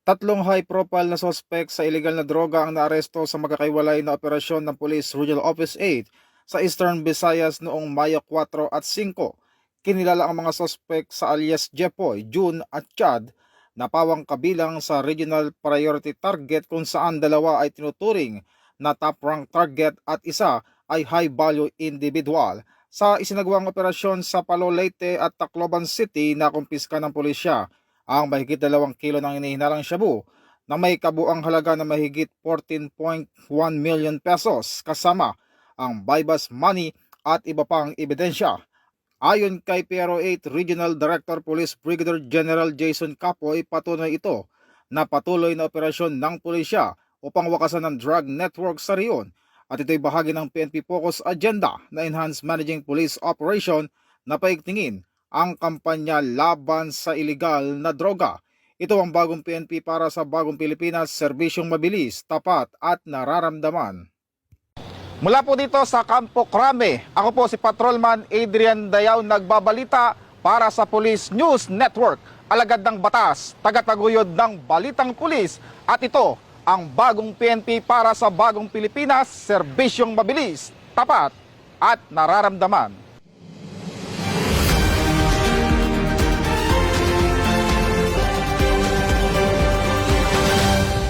Tatlong high-profile na sospek sa illegal na droga ang naaresto sa magkakaiwalay na operasyon ng Police Regional Office 8 sa Eastern Visayas noong Mayo 4 at 5. Kinilala ang mga sospek sa alias Jepoy, June at Chad na pawang kabilang sa Regional Priority Target kung saan dalawa ay tinuturing na top-rank target at isa ay high-value individual. Sa isinagawang operasyon sa Palo Leyte at Tacloban City na kumpiska ng pulisya ang mahigit 2 kilo ng hinihinalang shabu na may kabuang halaga na mahigit 14.1 million pesos kasama ang buy-bust money at iba pang ebidensya. Ayon kay Piero 8 Regional Director Police Brigadier General Jason Capoy, patunay ito na patuloy na operasyon ng pulisya upang wakasan ng drug network sa riyon at ito'y bahagi ng PNP Focus Agenda na Enhanced Managing Police Operation na paigtingin ang kampanya laban sa ilegal na droga. Ito ang bagong PNP para sa bagong Pilipinas, serbisyong mabilis, tapat at nararamdaman. Mula po dito sa Campo Crame, ako po si Patrolman Adrian Dayaw nagbabalita para sa Police News Network, alagad ng batas, tagataguyod ng balitang pulis, at ito ang bagong PNP para sa bagong Pilipinas, serbisyong mabilis, tapat at nararamdaman.